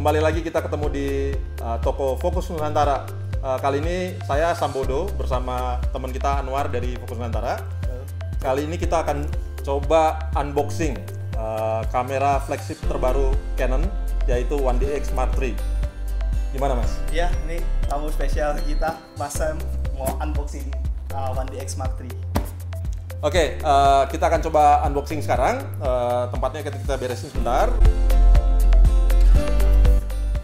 kembali lagi kita ketemu di toko Fokus Nusantara. Kali ini saya Sambodo bersama teman kita Anwar dari Fokus Nusantara. Kali ini kita akan coba unboxing kamera flagship terbaru Canon, yaitu 1DX Mark III. Gimana Mas? Ya, ini tamu spesial kita, Mas Sam, mau unboxing 1DX Mark III. Oke, kita akan coba unboxing sekarang. Tempatnya kita beresin sebentar.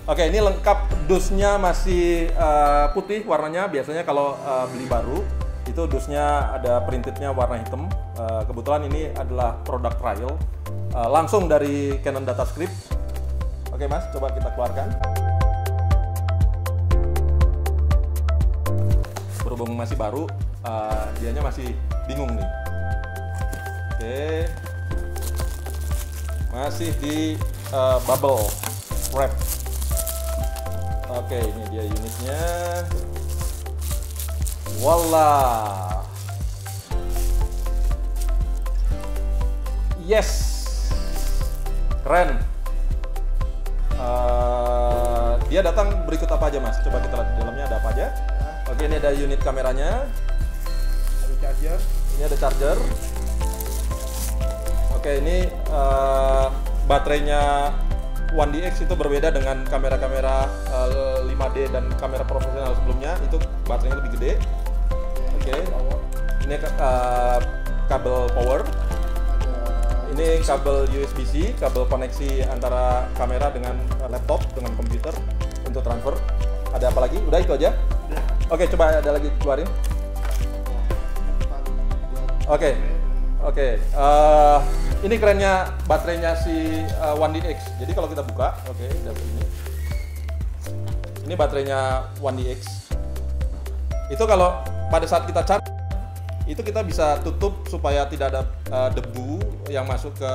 Oke, ini lengkap dusnya masih putih warnanya. Biasanya kalau beli baru itu dusnya ada printednya warna hitam. Kebetulan ini adalah produk trial langsung dari Canon Datascript. Oke Mas, coba kita keluarkan. Berhubung masih baru, dianya masih bingung nih. Oke, masih di bubble wrap. Oke, ini dia unitnya. Wallah, yes, keren. Dia datang berikut apa aja Mas? Coba kita lihat di dalamnya ada apa aja. Oke, ini ada unit kameranya. Ada charger. Ini ada charger. Oke, ini baterainya 1DX itu berbeda dengan kamera-kamera 5D dan kamera profesional sebelumnya. Itu baterainya lebih gede. Oke, ini kabel power. Ini kabel USB-C, kabel koneksi antara kamera dengan laptop, dengan komputer untuk transfer. Ada apa lagi? Udah itu aja? Oke, coba ada lagi keluarin. Oke. Ini kerennya baterainya si 1DX. Jadi kalau kita buka, oke, dari ini. Ini baterainya 1DX. Itu kalau pada saat kita charge, itu kita bisa tutup supaya tidak ada debu yang masuk ke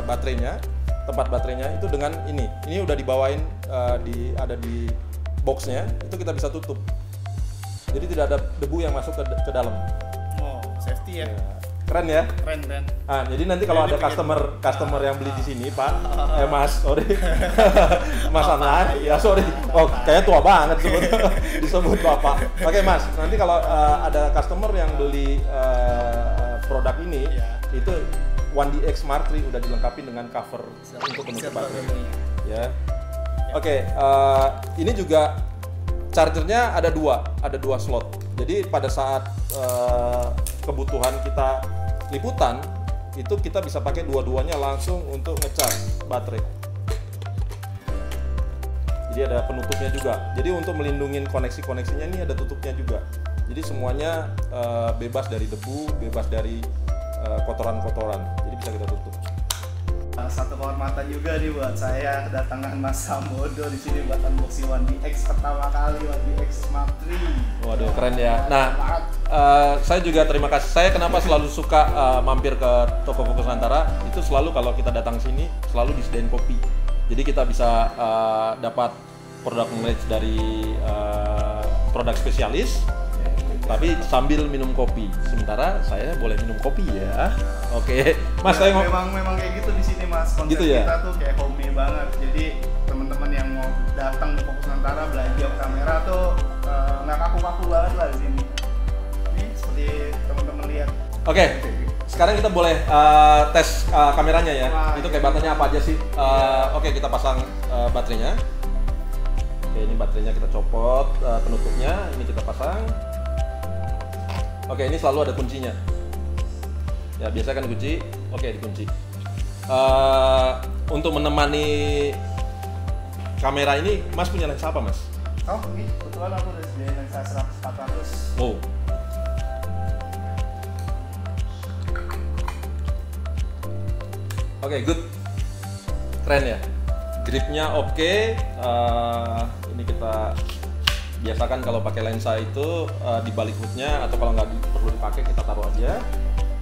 baterainya, tempat baterainya itu dengan ini. Ini udah dibawain ada di boxnya, itu kita bisa tutup. Jadi tidak ada debu yang masuk ke dalam. Oh, safety ya. Keren ya? Keren. Ah, jadi nanti kalau ada customer yang beli di sini, Pak, Mas, sorry, Mas Anwar, ya sorry, oh kayaknya tua banget disebut Bapak. Oke Mas, nanti kalau ada customer yang beli produk ini, itu 1DX Mark III udah dilengkapi dengan cover untuk penutup baterai. Ya. Oke, ini juga chargernya ada dua slot. Jadi pada saat kebutuhan kita liputan, itu kita bisa pakai dua-duanya langsung untuk ngecas baterai. Jadi ada penutupnya juga. Jadi untuk melindungi koneksi-koneksinya ini ada tutupnya juga. Jadi semuanya bebas dari debu, bebas dari kotoran-kotoran. Jadi bisa kita tutup. Satu kehormatan juga nih buat saya kedatangan Mas Sambodo di sini buat unboxing 1DX pertama kali 1DX Mark III. Waduh, keren ya. Nah, saya juga terima kasih. Saya kenapa selalu suka mampir ke toko Fokus Nusantara, itu selalu kalau kita datang sini selalu disediain kopi. Jadi kita bisa dapat produk knowledge dari produk spesialis, tapi sambil minum kopi. Sementara saya boleh minum kopi ya. Oke, Mas, saya memang kayak gitu di sini Mas. Konsep gitu ya? kita tuh kayak homey banget. Jadi teman-teman yang mau datang ke Fokus Nusantara belanja kamera tuh nggak kaku-kaku banget lah di sini. Ini seperti teman-teman lihat. Oke, sekarang kita boleh tes kameranya ya. Itu kayak baterainya apa aja sih? Oke, kita pasang baterainya. Oke, ini baterainya kita copot, penutupnya ini kita pasang. Oke, ini selalu ada kuncinya. Ya, biasa kan kunci. Oke, dikunci. Untuk menemani kamera ini, Mas punya lensa apa, Mas? Oh, ini kebetulan aku udah sediain lensa 100-400. Oh. Oke, good. Keren ya. Gripnya oke. Ini kita biasakan kalau pakai lensa itu di balik hoodnya, atau kalau nggak perlu dipakai kita taruh aja.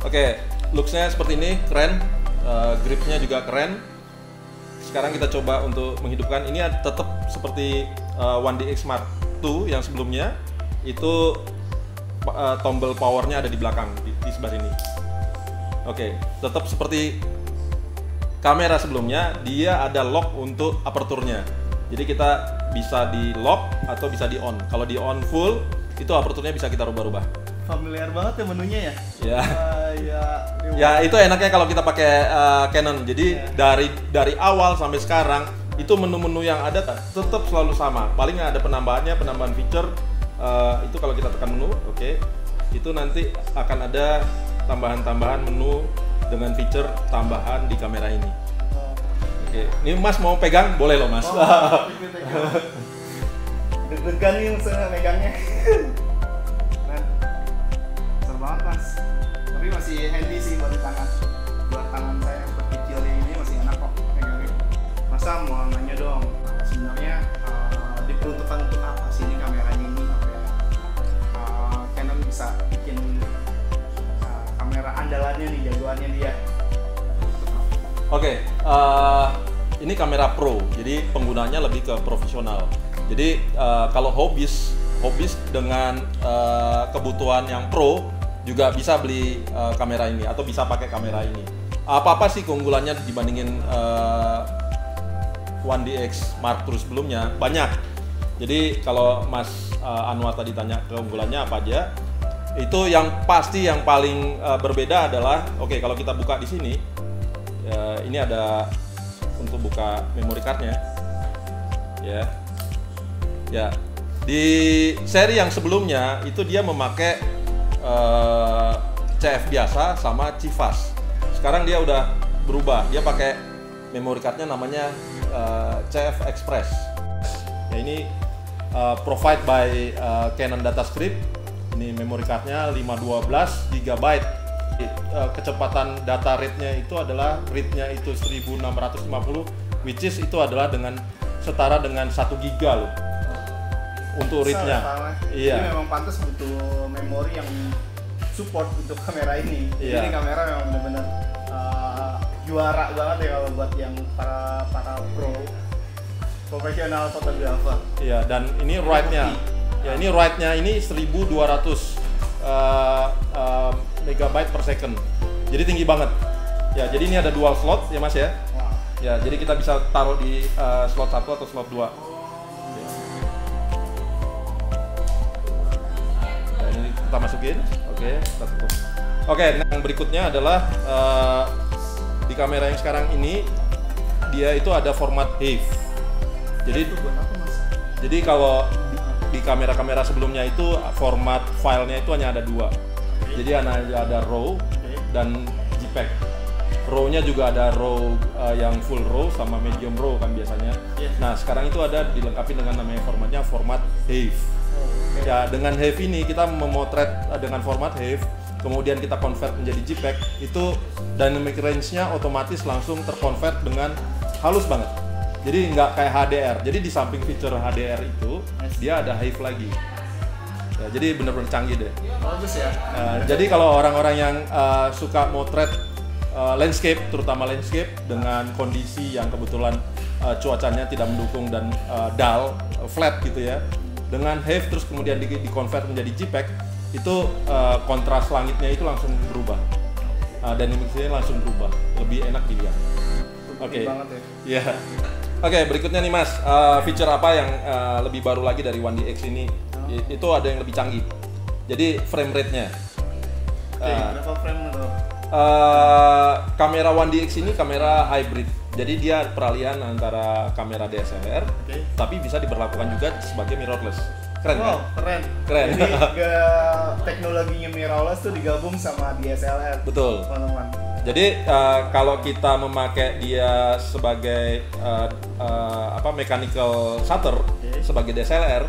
Oke, looksnya seperti ini, keren. Gripnya juga keren. Sekarang kita coba untuk menghidupkan. Ini tetap seperti 1DX Mark II yang sebelumnya. Itu tombol powernya ada di belakang, di sebelah sini. Oke, tetap seperti kamera sebelumnya, dia ada lock untuk aperturnya. Jadi kita bisa di lock atau bisa di on. Kalau di on full, itu aperturnya bisa kita rubah-rubah. Familiar banget ya menunya ya? Ya. Ya Itu enaknya kalau kita pakai Canon. Jadi dari awal sampai sekarang itu menu-menu yang ada tetap selalu sama. Paling ada penambahan feature. Itu kalau kita tekan menu, oke. Itu nanti akan ada tambahan menu dengan feature tambahan di kamera ini. Oke. Ini Mas mau pegang? Boleh loh Mas. Deg-degan nih saya megangnya. Seru banget Mas. Tapi masih handy sih buat tangan. Buat tangan saya yang kecil ini masih enak kok megangnya. Masa mau nanya dong, sebenarnya diperuntukkan untuk apa sih ini kameranya ini sampai Canon bisa bikin kamera andalannya nih, jagoannya dia. Oke, ini kamera pro, jadi penggunanya lebih ke profesional. Jadi kalau hobis dengan kebutuhan yang pro juga bisa beli kamera ini atau bisa pakai kamera ini. Apa sih keunggulannya dibandingin 1DX Mark III sebelumnya? Banyak. Jadi kalau Mas Anwar tadi tanya keunggulannya apa aja, itu yang pasti yang paling berbeda adalah, oke, kalau kita buka di sini, ini ada untuk buka memory cardnya, ya. Di seri yang sebelumnya itu dia memakai CF biasa sama CIFAS. Sekarang dia udah berubah, dia pakai memory cardnya namanya CF Express. Ya, ini provide by Canon Datascript. Ini memory cardnya 512 GB. Kecepatan data rate-nya itu adalah rate-nya itu 1650, which is itu adalah setara dengan 1 GB loh. Untuk rate-nya. Iya. Jadi memang pantas butuh memori yang support untuk kamera ini. Iya. Ini kamera memang benar-benar juara banget ya kalau buat yang para profesional fotografer. Iya, dan ini write-nya. Ya, ini write-nya ini 1200 megabyte per second. Jadi tinggi banget. Ya, jadi ini ada dual slot ya Mas ya. Wow. Ya, jadi kita bisa taruh di slot 1 atau slot 2. Nah, ini kita masukin. Oke, kita tutup. Oke, yang berikutnya adalah di kamera yang sekarang ini dia itu ada format HEIF. Jadi itu buat apa Mas? Jadi kalau di kamera-kamera sebelumnya itu format filenya itu hanya ada 2. Jadi ada RAW dan JPEG. RAW-nya juga ada RAW yang full RAW sama medium RAW kan biasanya. Nah, sekarang itu ada dilengkapi dengan namanya formatnya format HEIF. Ya, dengan HEIF ini kita memotret dengan format HEIF, kemudian kita convert menjadi JPEG, itu dynamic range-nya otomatis langsung terkonvert dengan halus banget. Jadi nggak kayak HDR. Jadi di samping fitur HDR itu, dia ada HEIF lagi. Ya, jadi benar-benar canggih deh. Bagus ya. Jadi kalau orang-orang yang suka motret landscape, terutama landscape dengan kondisi yang kebetulan cuacanya tidak mendukung dan dull, flat gitu ya, dengan HEIF terus kemudian di-convert menjadi JPEG, itu kontras langitnya itu langsung berubah. Dynamics-nya langsung berubah, lebih enak dilihat. Oke. Ya. Oke, berikutnya nih Mas, feature apa yang lebih baru lagi dari 1DX ini? Itu ada yang lebih canggih. Jadi frame rate-nya. Berapa frame itu? Kamera 1DX ini kamera hybrid. Jadi dia peralihan antara kamera DSLR, tapi bisa diberlakukan juga sebagai mirrorless. Keren kan? Keren. Jadi teknologinya mirrorless tuh digabung sama DSLR. Betul. Teman-teman. Jadi kalau kita memakai dia sebagai mechanical shutter sebagai DSLR,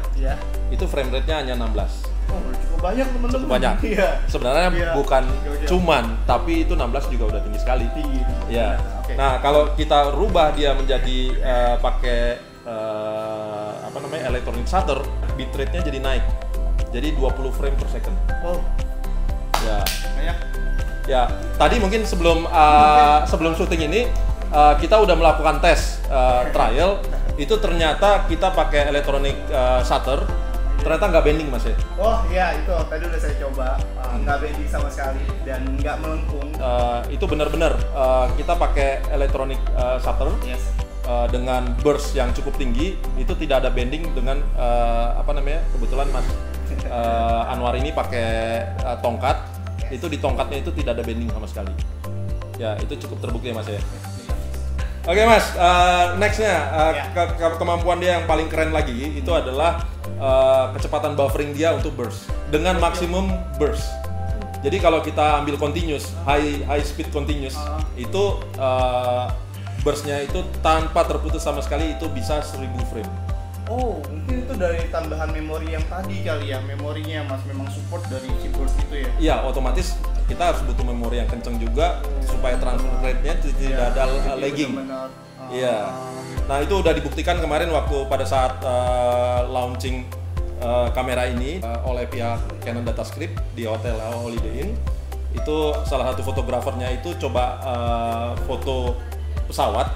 itu frame rate-nya hanya 16. Oh, cukup banyak teman-teman. Cukup banyak. Iya. Sebenarnya bukan cuman, tapi itu 16 juga udah tinggi sekali. Tinggi. Ya. Nah, kalau kita rubah dia menjadi pakai electronic shutter, bitrate-nya jadi naik. Jadi 20 frame per second. Oh. Ya. Banyak. Ya, tadi mungkin sebelum syuting ini kita udah melakukan tes trial. Itu ternyata kita pakai electronic shutter, ternyata nggak bending Mas ya. Oh iya, itu tadi udah saya coba, nggak bending sama sekali dan nggak melengkung. Itu benar-benar kita pakai electronic shutter. Yes. dengan burst yang cukup tinggi itu tidak ada bending dengan kebetulan Mas Anwar ini pakai tongkat, itu di tongkatnya itu tidak ada bending sama sekali. Ya itu cukup terbukti ya Mas ya. Oke Mas, nextnya kemampuan dia yang paling keren lagi itu adalah kecepatan buffering dia untuk burst dengan maksimum burst. Jadi kalau kita ambil continuous, high speed continuous, itu burstnya itu tanpa terputus sama sekali itu bisa 1000 frame. Oh, mungkin itu dari tambahan memori yang tadi kali ya, memorinya Mas memang support dari si burst itu ya? Iya, otomatis kita harus butuh memori yang kencang juga supaya transfer rate-nya tidak ada lagging. Iya. Nah itu udah dibuktikan kemarin waktu pada saat launching kamera ini oleh pihak Canon Datascript di Hotel Holiday Inn. Itu salah satu fotografernya itu coba foto pesawat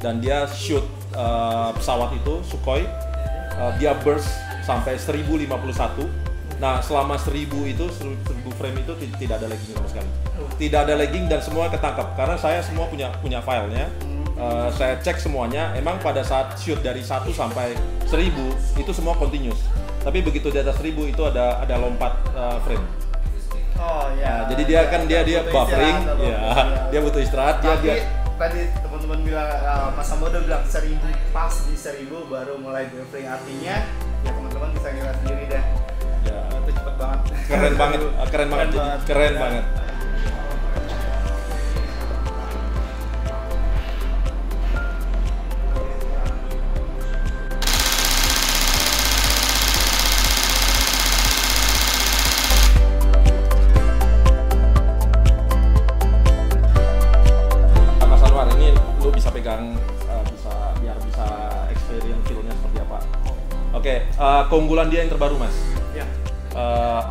dan dia shoot pesawat itu Sukhoi, dia burst sampai 1051. Nah selama 1000 frame itu tidak ada lagging sama sekali. Tidak ada lagging dan semua ketangkap karena saya semua punya filenya. Saya cek semuanya, emang pada saat shoot dari 1 sampai 1000 itu semua continuous. Tapi begitu di atas 1000 itu ada lompat frame. Oh ya. Nah, jadi dia buffering, ya. Dia butuh istirahat. Tadi teman-teman bilang Mas Sambodo bilang 1000 pas di 1000 baru mulai buffering, artinya ya teman-teman bisa ngeliat sendiri deh. Ya. Itu cepet banget. Keren banget. Biar bisa experience feel-nya seperti apa. Oke, keunggulan dia yang terbaru Mas. Ya.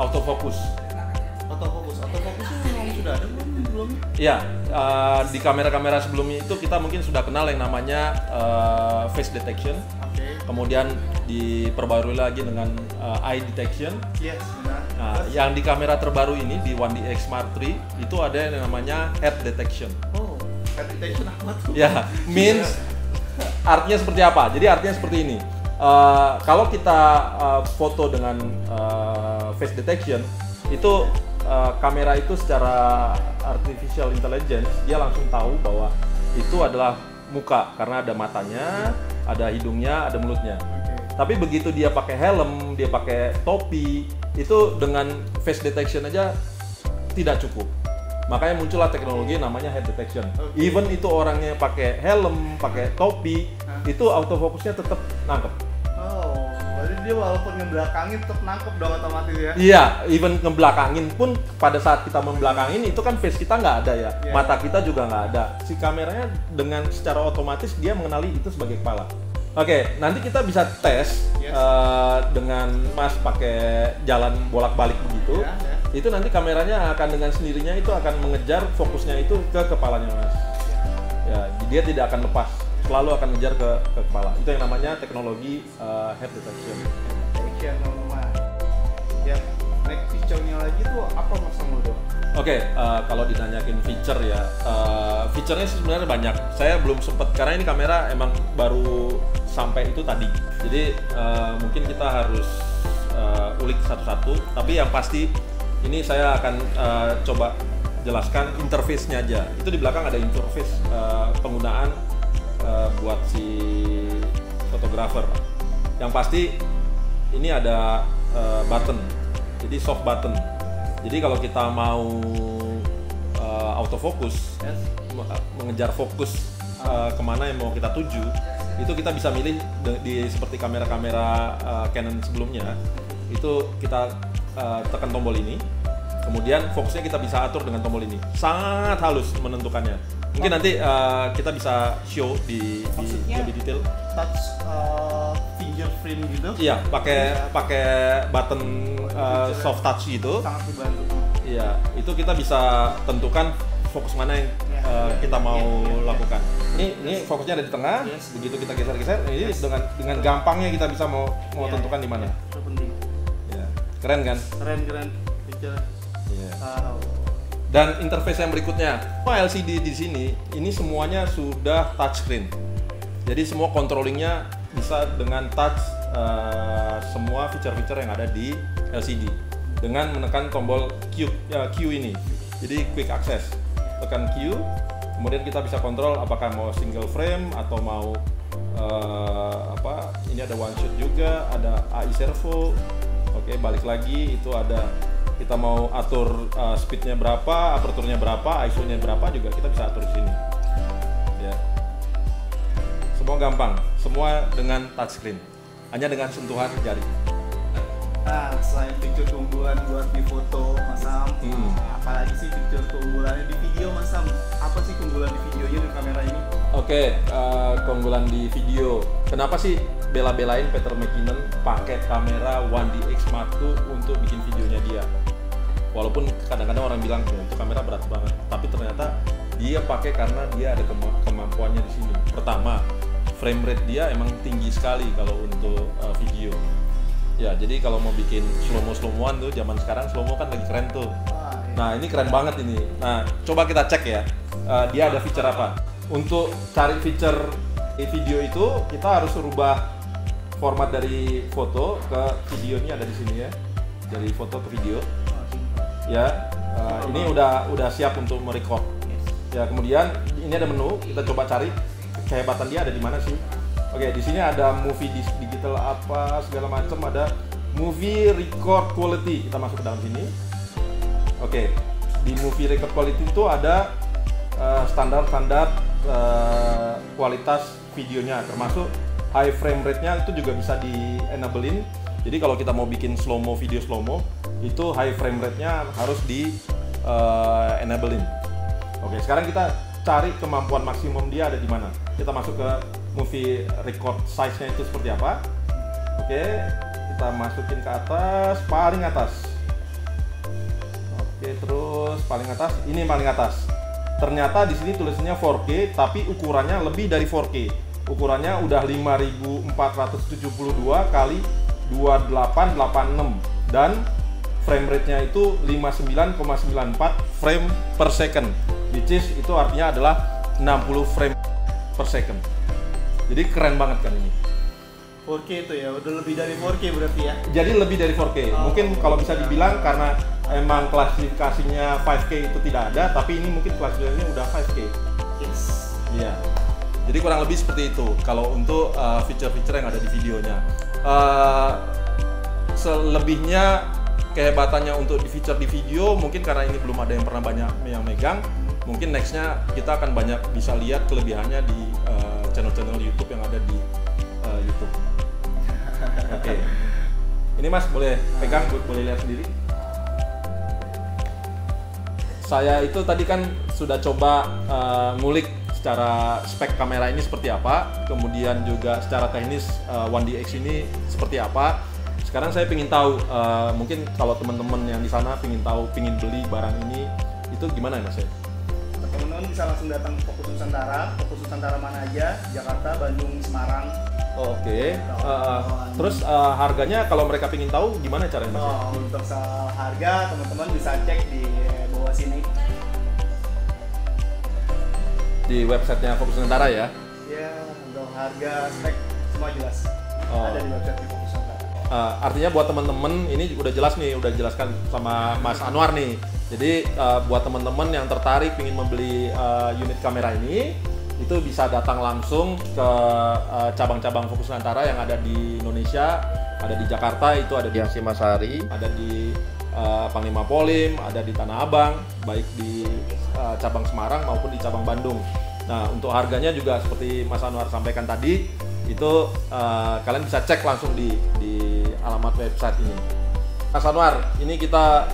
Autofocus. Autofocus itu sudah ada belum? Iya, di kamera-kamera sebelumnya itu kita mungkin sudah kenal yang namanya face detection. Kemudian diperbarui lagi dengan eye detection. Yes, benar. Nah, yang di kamera terbaru ini di 1DX Mark III itu ada yang namanya head detection. Oh, head detection apa tuh? Ya, means artinya seperti apa? Jadi artinya seperti ini. Kalau kita foto dengan face detection, itu kamera itu secara artificial intelligence dia langsung tahu bahwa itu adalah muka karena ada matanya, ada hidungnya, ada mulutnya. Tapi begitu dia pakai helm, dia pakai topi, itu dengan face detection aja tidak cukup. Makanya muncullah teknologi namanya head detection. Even itu orangnya pakai helm, pakai topi, itu autofocusnya tetap nangkep. Oh, berarti dia walaupun ngebelakangin tetap nangkep dong otomatis ya? Iya, even ngebelakangin pun pada saat kita membelakangin itu kan face kita nggak ada ya, mata kita juga nggak ada. Si kameranya dengan secara otomatis dia mengenali itu sebagai kepala. Oke, nanti kita bisa tes dengan Mas pakai jalan bolak-balik begitu. Itu nanti kameranya akan dengan sendirinya itu akan mengejar fokusnya itu ke kepalanya Mas. Ya, dia tidak akan lepas, selalu akan ngejar ke kepala. Itu yang namanya teknologi head detection. Detection teman-teman. Ya, next feature-nya lagi tuh apa Mas Sambodo? Oke, kalau ditanyakin feature ya, feature-nya sebenarnya banyak. Saya belum sempat karena ini kamera emang baru sampai itu tadi. Jadi mungkin kita harus ulik satu-satu. Tapi yang pasti ini saya akan coba jelaskan interface-nya aja. Itu di belakang ada interface penggunaan buat si fotografer. Yang pasti ini ada button, jadi soft button. Jadi kalau kita mau autofocus, mengejar fokus kemana yang mau kita tuju, itu kita bisa milih di seperti kamera-kamera Canon sebelumnya. Itu kita tekan tombol ini, kemudian fokusnya kita bisa atur dengan tombol ini. Sangat halus menentukannya. Mungkin nanti kita bisa show di lebih detail. Touch finger frame gitu? Iya, pakai button soft touch gitu. Sangat dibantu. Iya, itu kita bisa tentukan fokus mana yang kita mau lakukan. Ini fokusnya ada di tengah. Begitu kita geser-geser, ini dengan gampangnya kita bisa mau tentukan di mana. Itu penting. Ya, keren kan? Keren. Feature. Iya. Dan interface yang berikutnya, LCD di sini ini semuanya sudah touchscreen. Jadi semua controllingnya bisa dengan touch semua feature-feature yang ada di LCD dengan menekan tombol Q ini. Jadi quick access. Tekan Q, kemudian kita bisa kontrol apakah mau single frame atau mau ini ada one shot juga, ada AI servo. Oke, balik lagi itu ada kita mau atur speednya berapa, aperturnya berapa, ISO-nya berapa juga kita bisa atur di sini. Ya. Semua gampang, semua dengan touchscreen, hanya dengan sentuhan jari. Nah, selain fitur keunggulan buat di foto, Mas Sam, apalagi sih fitur keunggulannya di video, Mas Sam? Apa sih keunggulan di videonya di kamera ini? Oke, keunggulan di video. Kenapa sih bela-belain Peter McKinnon pakai kamera 1DX Mark II untuk bikin videonya dia? Walaupun kadang-kadang orang bilang itu kamera berat banget, tapi ternyata dia pakai karena dia ada kemampuannya di sini. Pertama, frame rate dia emang tinggi sekali kalau untuk video. Ya, jadi kalau mau bikin slow-moan tuh zaman sekarang slow-mo kan lagi keren tuh. Nah, ini keren banget ini. Nah, coba kita cek ya. Dia ada feature apa? Untuk cari feature video itu kita harus rubah format dari foto ke video. Ini ada di sini ya. Dari foto ke video. Ya, ini udah siap untuk merecord. Ya, kemudian ini ada menu. Kita coba cari kehebatan dia ada di mana sih. Oke, di sini ada movie digital apa segala macam, ada movie record quality. Kita masuk ke dalam sini. Oke, di movie record quality itu ada standar-standar kualitas videonya, termasuk high frame rate-nya itu juga bisa di enablein. Jadi kalau kita mau bikin slow-mo, video slow-mo, itu high frame rate-nya harus di enablein. Oke, sekarang kita cari kemampuan maksimum dia ada di mana. Kita masuk ke movie record size-nya itu seperti apa. Oke, kita masukin ke atas, paling atas. Oke, terus paling atas, ini paling atas. Ternyata di sini tulisannya 4K, tapi ukurannya lebih dari 4K. Ukurannya udah 5472 kali 2886 dan frame rate-nya itu 59,94 frame per second. Which is itu artinya adalah 60 frame per second. Jadi keren banget kan ini. 4K itu ya, udah lebih dari 4K berarti ya? Jadi lebih dari 4K. Mungkin kalau bisa dibilang karena emang klasifikasinya 5K itu tidak ada, tapi ini mungkin klasifikasinya udah 5K. Yes. Iya. Jadi kurang lebih seperti itu kalau untuk feature-feature yang ada di videonya. Selebihnya kehebatannya untuk di feature di video mungkin karena ini belum ada yang pernah banyak yang megang. Mungkin nextnya kita akan banyak bisa lihat kelebihannya di channel-channel YouTube yang ada di YouTube. Oke. Ini Mas boleh pegang, boleh lihat sendiri. Saya itu tadi kan sudah coba ngulik secara spek kamera ini seperti apa, kemudian juga secara teknis 1DX ini seperti apa. Sekarang saya ingin tahu, mungkin kalau teman-teman yang di sana ingin beli barang ini, itu gimana ya Mas ya? Teman-teman bisa langsung datang ke Fokus Nusantara. Fokus Nusantara mana aja? Jakarta, Bandung, Semarang. Oh, oke. Terus harganya kalau mereka ingin tahu gimana caranya Mas? Untuk soal harga teman-teman bisa cek di bawah sini. Di websitenya Fokus Nusantara ya? Ya, untuk harga spek semua jelas. Ada di website di Fokus Nusantara. Artinya buat teman-teman ini udah jelas nih, udah dijelaskan sama Mas Anwar nih. Jadi buat teman-teman yang tertarik ingin membeli unit kamera ini, itu bisa datang langsung ke cabang-cabang Fokus Nusantara yang ada di Indonesia. Ada di Jakarta, itu ada di Hasyim Asyari, ada di Panglima Polim, ada di Tanah Abang, baik di cabang Semarang maupun di cabang Bandung. Nah, untuk harganya juga seperti Mas Anwar sampaikan tadi, itu kalian bisa cek langsung di alamat website ini. Mas Anwar, ini kita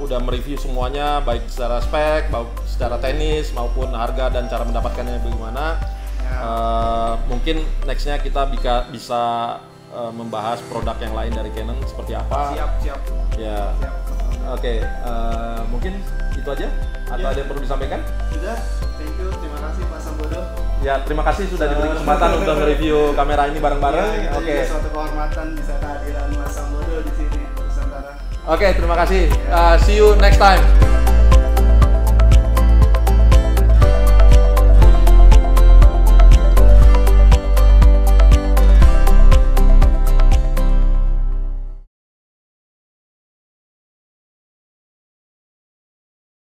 udah mereview semuanya, baik secara spek, baik secara teknis maupun harga dan cara mendapatkannya bagaimana. Mungkin nextnya kita bisa membahas produk yang lain dari Canon seperti apa. Siap. Ya. Siap. Oke, mungkin itu aja. Atau ada yang perlu disampaikan? Sudah, thank you, terima kasih Pak Sambodo. Ya, terima kasih sudah diberi kesempatan untuk mereview kamera ini bareng-bareng. Oke. Suatu kehormatan bisa kehadiran Mas Sambodo di sini Nusantara. Oke, terima kasih. See you next time.